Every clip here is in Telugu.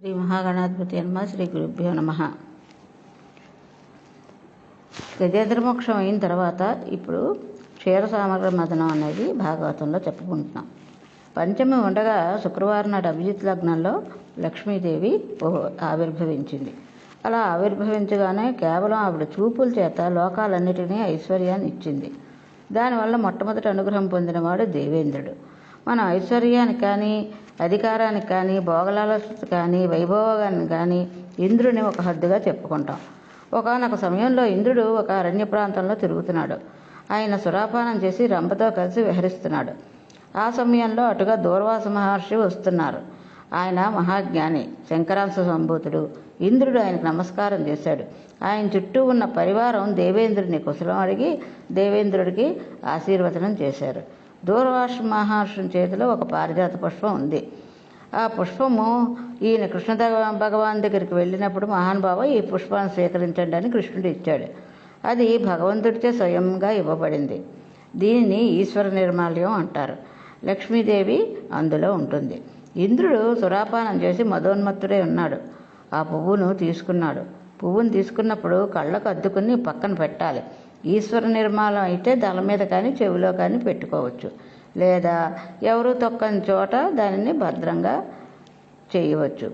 శ్రీ మహాగణాధిపతి నమ శ్రీ గురుభ్యో నమ. గజేంద్ర మోక్షం అయిన తర్వాత ఇప్పుడు క్షీరసామగ్ర మదనం అనేది భాగవతంలో చెప్పుకుంటున్నాం. పంచమి ఉండగా శుక్రవారం నాడు అభిజిత్ లగ్నంలో లక్ష్మీదేవి ఆవిర్భవించింది. అలా ఆవిర్భవించగానే కేవలం ఆవిడ చూపుల చేత లోకాలన్నిటినీ ఐశ్వర్యాన్ని ఇచ్చింది. దానివల్ల మొట్టమొదటి అనుగ్రహం పొందినవాడు దేవేంద్రుడు. మనం ఐశ్వర్యానికి కానీ, అధికారానికి కానీ, భోగలాలసతకి కానీ, వైభోగాన్ని కానీ ఇంద్రుని ఒక హద్దుగా చెప్పుకుంటాం. ఒకానొక సమయంలో ఇంద్రుడు ఒక అరణ్య ప్రాంతంలో తిరుగుతున్నాడు. ఆయన సురాపానం చేసి రంభతో కలిసి విహరిస్తున్నాడు. ఆ సమయంలో అటుగా దూర్వాస మహర్షి వస్తున్నారు. ఆయన మహాజ్ఞాని, శంకరాంశ సంభూతుడు. ఇంద్రుడు ఆయనకు నమస్కారం చేశాడు. ఆయన చుట్టూ ఉన్న పరివారం దేవేంద్రుడిని కుశలం అడిగి దేవేంద్రుడికి ఆశీర్వచనం చేశారు. దూర్వాస మహర్షుని చేతిలో ఒక పారిజాత పుష్పం ఉంది. ఆ పుష్పము ఈయన కృష్ణ భగవాన్ దగ్గరికి వెళ్ళినప్పుడు మహానుభావ ఈ పుష్పాన్ని స్వీకరించండి అని కృష్ణుడు ఇచ్చాడు. అది భగవంతుడిచే స్వయంగా ఇవ్వబడింది. దీనిని ఈశ్వర నిర్మాల్యం అంటారు. లక్ష్మీదేవి అందులో ఉంటుంది. ఇంద్రుడు సురాపానం చేసి మదోన్మత్తుడై ఉన్నాడు. ఆ పువ్వును తీసుకున్నాడు. పువ్వును తీసుకున్నప్పుడు కళ్ళకు అద్దుకుని పక్కన పెట్టాలి. ఈశ్వర నిర్మాలం అయితే దళ మీద కానీ చెవిలో కానీ పెట్టుకోవచ్చు, లేదా ఎవరు తొక్కని చోట దానిని భద్రంగా చేయవచ్చు.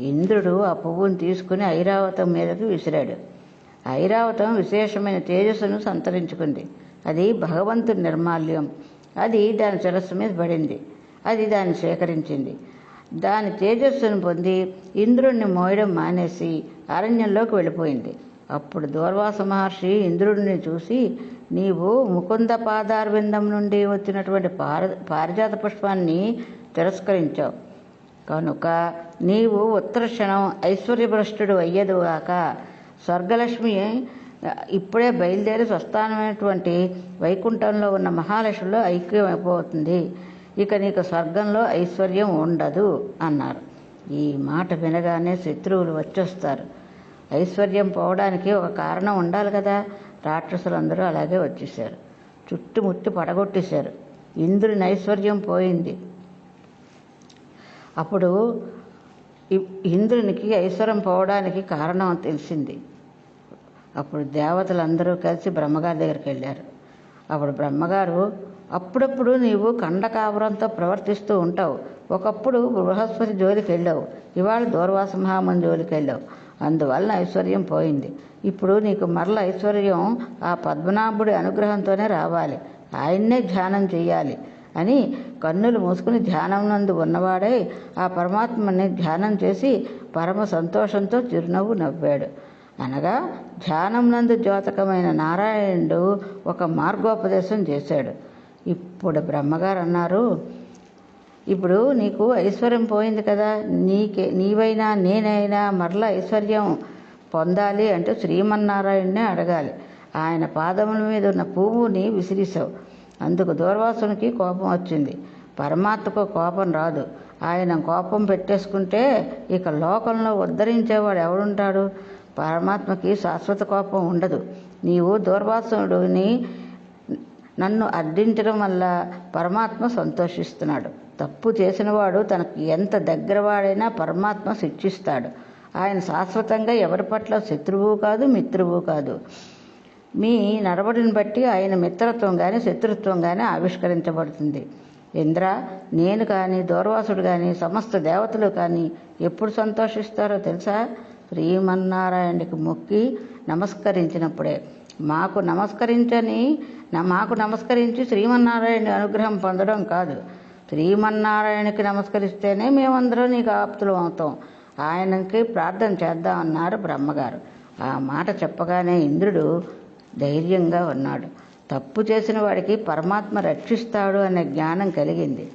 ఇంద్రుడు ఆ పువ్వును తీసుకుని ఐరావతం మీదకి విసిరాడు. ఐరావతం విశేషమైన తేజస్సును సంతరించుకుంది. అది భగవంతుని నిర్మాల్యం. అది దాని శిరస్సు మీద పడింది. అది దాన్ని స్వీకరించింది. దాని తేజస్సును పొంది ఇంద్రుడిని మోయడం మానేసి అరణ్యంలోకి వెళ్ళిపోయింది. అప్పుడు దూర్వాస మహర్షి ఇంద్రుడిని చూసి, నీవు ముకుంద పాదారవిందం నుండి వచ్చినటువంటి పారిజాత పుష్పాన్ని తిరస్కరించావు కనుక నీవు ఉత్తర క్షణం ఐశ్వర్యభ్రష్టుడు అయ్యదుగాక. స్వర్గలక్ష్మి ఇప్పుడే బయలుదేరి స్వస్థానమైనటువంటి వైకుంఠంలో ఉన్న మహాలక్ష్మిలో ఐక్యమైపోతుంది. ఇక నీకు స్వర్గంలో ఐశ్వర్యం ఉండదు అన్నారు. ఈ మాట వినగానే శత్రువులు వచ్చేస్తారు. ఐశ్వర్యం పోవడానికి ఒక కారణం ఉండాలి కదా. రాక్షసులందరూ అలాగే వచ్చేసారు. చుట్టుముట్టి పడగొట్టేశారు. ఇంద్రుని ఐశ్వర్యం పోయింది. అప్పుడు ఇంద్రునికి ఐశ్వర్యం పోవడానికి కారణం తెలిసింది. అప్పుడు దేవతలందరూ కలిసి బ్రహ్మగారి దగ్గరికి వెళ్ళారు. అప్పుడు బ్రహ్మగారు, అప్పుడప్పుడు నీవు కండకావరంతో ప్రవర్తిస్తూ ఉంటావు. ఒకప్పుడు బృహస్పతి జోలికి వెళ్ళావు, ఇవాళ దూర్వాస మహాముని జోలికి వెళ్ళావు. అందువల్ల ఐశ్వర్యం పోయింది. ఇప్పుడు నీకు మరల ఐశ్వర్యం ఆ పద్మనాభుడి అనుగ్రహంతోనే రావాలి. ఆయన్నే ధ్యానం చెయ్యాలి అని కన్నులు మూసుకుని ధ్యానం నందు ఉన్నవాడై ఆ పరమాత్మని ధ్యానం చేసి పరమ సంతోషంతో చిరునవ్వు నవ్వాడు. అనగా ధ్యానం నందు ద్యోతకమైన నారాయణుడు ఒక మార్గోపదేశం చేశాడు. ఇప్పుడు బ్రహ్మగారు అన్నారు, ఇప్పుడు నీకు ఐశ్వర్యం పోయింది కదా, నీవైనా నేనైనా మరలా ఐశ్వర్యం పొందాలి అంటే శ్రీమన్నారాయణనే అడగాలి. ఆయన పాదముల మీద ఉన్న పువ్వుని విసిరిసావు. అందుకు దూర్వాసునికి కోపం వచ్చింది. పరమాత్మకు కోపం రాదు. ఆయన కోపం పెట్టేసుకుంటే ఇక లోకంలో ఉద్ధరించేవాడు ఎవడుంటాడు? పరమాత్మకి శాశ్వత కోపం ఉండదు. నీవు దూర్వాసుడిని నన్ను అర్థించడం వల్ల పరమాత్మ సంతోషిస్తున్నాడు. తప్పు చేసినవాడు తనకు ఎంత దగ్గరవాడైనా పరమాత్మ శిక్షిస్తాడు. ఆయన శాశ్వతంగా ఎవరి పట్ల శత్రువు కాదు, మిత్రువు కాదు. మీ నడవడిని బట్టి ఆయన మిత్రత్వం కానీ శత్రుత్వం కానీ ఆవిష్కరించబడుతుంది. ఇంద్ర, నేను కానీ దూర్వాసుడు కానీ సమస్త దేవతలు కానీ ఎప్పుడు సంతోషిస్తారో తెలుసా? శ్రీమన్నారాయణుడికి మొక్కి నమస్కరించినప్పుడే. మాకు నమస్కరించి శ్రీమన్నారాయణ అనుగ్రహం పొందడం కాదు. శ్రీమన్నారాయణకి నమస్కరిస్తేనే మేమందరం నీకు ఆప్తులం అవుతాం. ఆయనకి ప్రార్థన చేద్దామన్నారు బ్రహ్మగారు. ఆ మాట చెప్పగానే ఇంద్రుడు ధైర్యంగా ఉన్నాడు. తప్పు చేసిన వాడికి పరమాత్మ రక్షిస్తాడు అనే జ్ఞానం కలిగింది.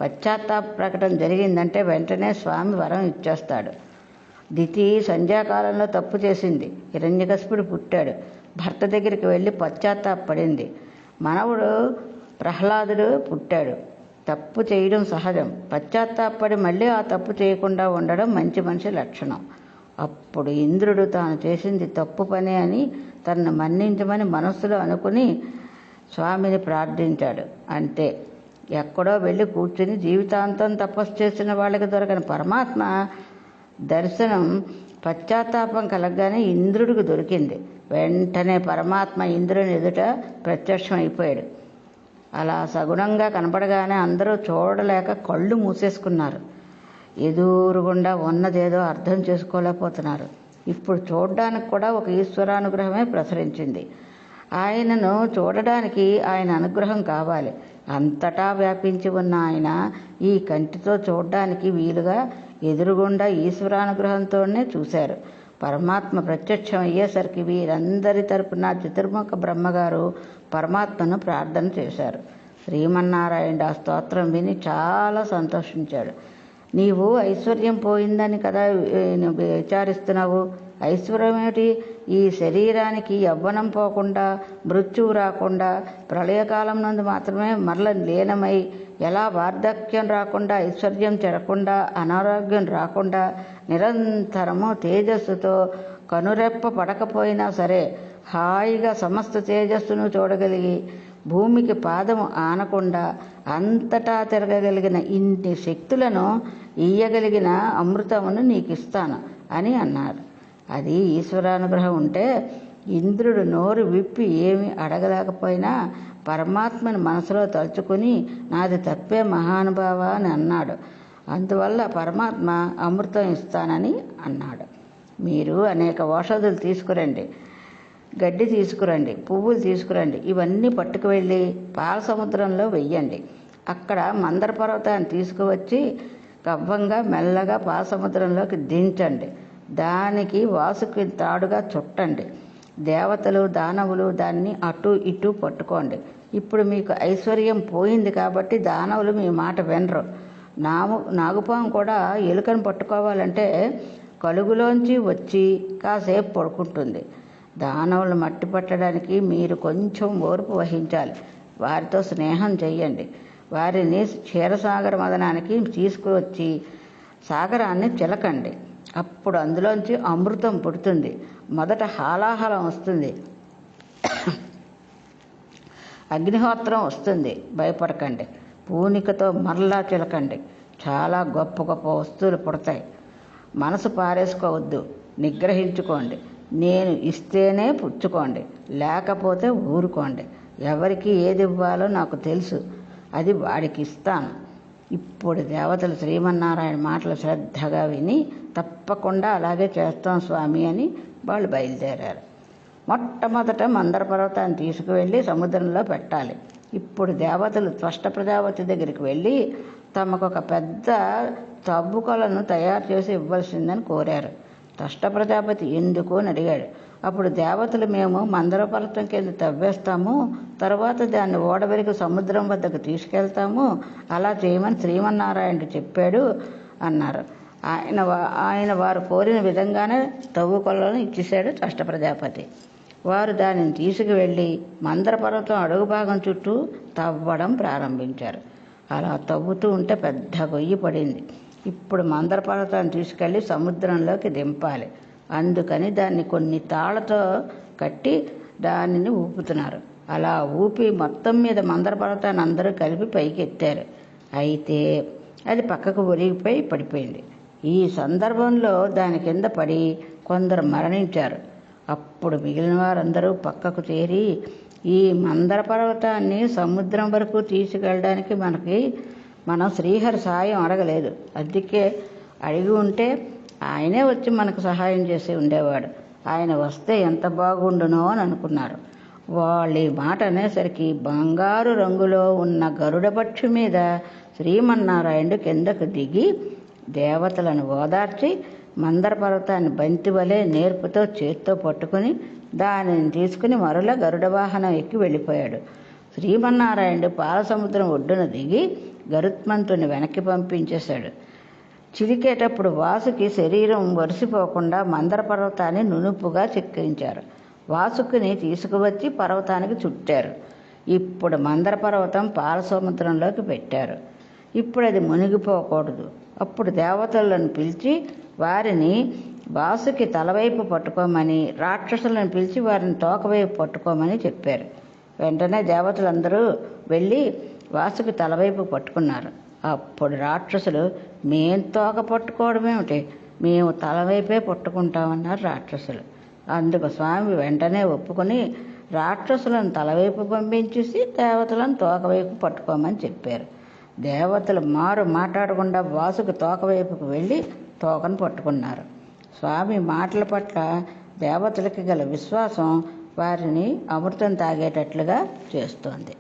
పశ్చాత్తాప ప్రకటన జరిగిందంటే వెంటనే స్వామి వరం ఇచ్చేస్తాడు. దితి సంధ్యాకాలంలో తప్పు చేసింది. హిరణ్యకశిపుడు పుట్టాడు. భర్త దగ్గరికి వెళ్ళి పశ్చాత్తాపడింది. మనవుడు ప్రహ్లాదుడు పుట్టాడు. తప్పు చేయడం సహజం. పశ్చాత్తాపడి మళ్ళీ ఆ తప్పు చేయకుండా ఉండడం మంచి మనిషి లక్షణం. అప్పుడు ఇంద్రుడు తాను చేసింది తప్పు పని అని తనను మన్నించమని మనస్సులో అనుకుని స్వామిని ప్రార్థించాడు. అంతే. ఎక్కడో వెళ్ళి కూర్చుని జీవితాంతం తపస్సు చేసిన వాళ్ళకి దొరకని పరమాత్మ దర్శనం పశ్చాత్తాపం కలగగానే ఇంద్రుడికి దొరికింది. వెంటనే పరమాత్మ ఇంద్రుని ఎదుట ప్రత్యక్షం అయిపోయాడు. అలా సగుణంగా కనపడగానే అందరూ చూడలేక కళ్ళు మూసేసుకున్నారు. ఎదురుగుండా ఉన్నదేదో అర్థం చేసుకోలేకపోతున్నారు. ఇప్పుడు చూడడానికి కూడా ఒక ఈశ్వరానుగ్రహమే ప్రసరించింది. ఆయనను చూడడానికి ఆయన అనుగ్రహం కావాలి. అంతటా వ్యాపించి ఉన్న ఆయన ఈ కంటితో చూడడానికి వీలుగా ఎదురుగుండా ఈశ్వరానుగ్రహంతోనే చూశారు. పరమాత్మ ప్రత్యక్షం అయ్యేసరికి వీరందరి తరపున చతుర్ముఖ బ్రహ్మగారు పరమాత్మను ప్రార్థన చేశారు. శ్రీమన్నారాయణుడు ఆ స్తోత్రం విని చాలా సంతోషించాడు. నీవు ఐశ్వర్యం పోయిందని కదా విచారిస్తున్నావు. ఐశ్వర్యం ఏమిటి? ఈ శరీరానికి యవ్వనం పోకుండా, మృత్యువు రాకుండా, ప్రళయకాలం నుండి మాత్రమే మరల లీనమై, ఎలా వార్ధక్యం రాకుండా, ఐశ్వర్యం చెరకుండా, అనారోగ్యం రాకుండా, నిరంతరము తేజస్సుతో కనురెప్ప పడకపోయినా సరే హాయిగా సమస్త తేజస్సును చూడగలిగి, భూమికి పాదము ఆనకుండా అంతటా తిరగగలిగిన ఇన్ని శక్తులను ఇయ్యగలిగిన అమృతమును నీకు ఇస్తాను అని అన్నారు. అది ఈశ్వరానుగ్రహం ఉంటే ఇంద్రుడు నోరు విప్పి ఏమి అడగలేకపోయినా పరమాత్మని మనసులో తలుచుకుని నాది తప్పే మహానుభావ అని అన్నాడు. అందువల్ల పరమాత్మ అమృతం ఇస్తానని అన్నాడు. మీరు అనేక ఔషధులు తీసుకురండి, గడ్డి తీసుకురండి, పువ్వులు తీసుకురండి, ఇవన్నీ పట్టుకు వెళ్ళి పాల సముద్రంలో వెయ్యండి. అక్కడ మందర పర్వతాన్ని తీసుకువచ్చి గవ్వంగా మెల్లగా పాల సముద్రంలోకి దించండి. దానికి వాసుకి తాడుగా చుట్టండి. దేవతలు దానవులు దాన్ని అటు ఇటు పట్టుకోండి. ఇప్పుడు మీకు ఐశ్వర్యం పోయింది కాబట్టి దానవులు మీ మాట వినరు. నాగుపాము కూడా ఎలుకను పట్టుకోవాలంటే కలుగులోంచి వచ్చి కాసేపు పడుకుంటుంది. దానవులు మట్టి పట్టడానికి మీరు కొంచెం ఓర్పు వహించాలి. వారితో స్నేహం చెయ్యండి. వారిని క్షీరసాగర మదనానికి తీసుకువచ్చి సాగరాన్ని చిలకండి. అప్పుడు అందులోంచి అమృతం పుడుతుంది. మొదట హాలాహలం వస్తుంది, అగ్నిహోత్రం వస్తుంది. భయపడకండి. పూనికతో మరలా చిలకండి. చాలా గొప్ప గొప్ప వస్తువులు పుడతాయి. మనసు పారేసుకోవద్దు, నిగ్రహించుకోండి. నేను ఇస్తేనే పుచ్చుకోండి, లేకపోతే ఊరుకోండి. ఎవరికి ఏది ఇవ్వాలో నాకు తెలుసు, అది వాడికి ఇస్తాను. ఇప్పుడు దేవతలు శ్రీమన్నారాయణ మాటలు శ్రద్ధగా విని తప్పకుండా అలాగే చేస్తాం స్వామి అని వాళ్ళు బయలుదేరారు. మొట్టమొదట మందర పర్వతాన్ని తీసుకువెళ్ళి సముద్రంలో పెట్టాలి. ఇప్పుడు దేవతలు త్వష్ట ప్రజాపతి దగ్గరికి వెళ్ళి తమకు ఒక పెద్ద తవ్వు కొలను తయారు చేసి ఇవ్వాల్సిందని కోరారు. త్వష్ట ప్రజాపతి ఎందుకు అని అడిగాడు. అప్పుడు దేవతలు మేము మందర పర్వతం కింద తవ్వేస్తాము, తర్వాత దాన్ని ఓడబెరికి సముద్రం వద్దకు తీసుకెళ్తాము, అలా చేయమని శ్రీమన్నారాయణుడు చెప్పాడు అన్నారు. ఆయన వారు కోరిన విధంగానే తవ్వు కొలను ఇచ్చేశాడు త్వష్ట ప్రజాపతి. వారు దానిని తీసుకువెళ్ళి మందర పర్వతం అడుగు భాగం చుట్టూ తవ్వడం ప్రారంభించారు. అలా తవ్వుతూ ఉంటే పెద్ద గొయ్యి పడింది. ఇప్పుడు మందర పర్వతాన్ని తీసుకెళ్ళి సముద్రంలోకి దింపాలి. అందుకని దాన్ని కొన్ని తాళ్లతో కట్టి దానిని ఊపుతున్నారు. అలా ఊపి మొత్తం మీద మందర పర్వతాన్ని అందరూ కలిపి పైకి ఎత్తారు. అయితే అది పక్కకు ఒరిగిపోయి పడిపోయింది. ఈ సందర్భంలో దాని కింద పడి కొందరు మరణించారు. అప్పుడు మిగిలిన వారందరూ పక్కకు చేరి ఈ మందర పర్వతాన్ని సముద్రం వరకు తీసుకెళ్ళడానికి మనం శ్రీహరి సహాయం అడగలేదు. అందుకే అడిగి ఉంటే ఆయనే వచ్చి మనకు సహాయం చేసి ఉండేవాడు. ఆయన వస్తే ఎంత బాగుండునో అని అనుకున్నారు. వాళ్ళ మాట అనేసరికి బంగారు రంగులో ఉన్న గరుడ పక్షి మీద శ్రీమన్నారాయణుడు కిందకు దిగి దేవతలను ఓదార్చి మందర పర్వతాన్ని బంతి వలె నేర్పుతో చేత్తో పట్టుకుని దానిని తీసుకుని మరలా గరుడ వాహనం ఎక్కి వెళ్ళిపోయాడు. శ్రీమన్నారాయణుడు పాలసముద్రం ఒడ్డున దిగి గరుత్మంతుని వెనక్కి పంపించేశాడు. చిలికేటప్పుడు వాసుకి శరీరం వరిసిపోకుండా మందర పర్వతాన్ని నునుపుగా చిక్కించారు. వాసుకిని తీసుకువచ్చి పర్వతానికి చుట్టారు. ఇప్పుడు మందర పర్వతం పాలసముద్రంలోకి పెట్టారు. ఇప్పుడు అది మునిగిపోకూడదు. అప్పుడు దేవతలను పిలిచి వారిని వాసుకి తలవైపు పట్టుకోమని, రాక్షసులను పిలిచి వారిని తోకవైపు పట్టుకోమని చెప్పారు. వెంటనే దేవతలందరూ వెళ్ళి వాసుకి తలవైపు పట్టుకున్నారు. అప్పుడు రాక్షసులు మేం తోక పట్టుకోవడం ఏమిటి, మేము తలవైపే పట్టుకుంటామన్నారు రాక్షసులు. అందుకు స్వామి వెంటనే ఒప్పుకొని రాక్షసులను తలవైపు పంపించేసి దేవతలను తోకవైపు పట్టుకోమని చెప్పారు. దేవతలు మాట్లాడకుండా వాసుకి తోకవైపుకు వెళ్ళి తోకను పట్టుకున్నారు. స్వామి మాటల పట్ల దేవతలకి గల విశ్వాసం వారిని అమృతం తాగేటట్లుగా చేస్తోంది.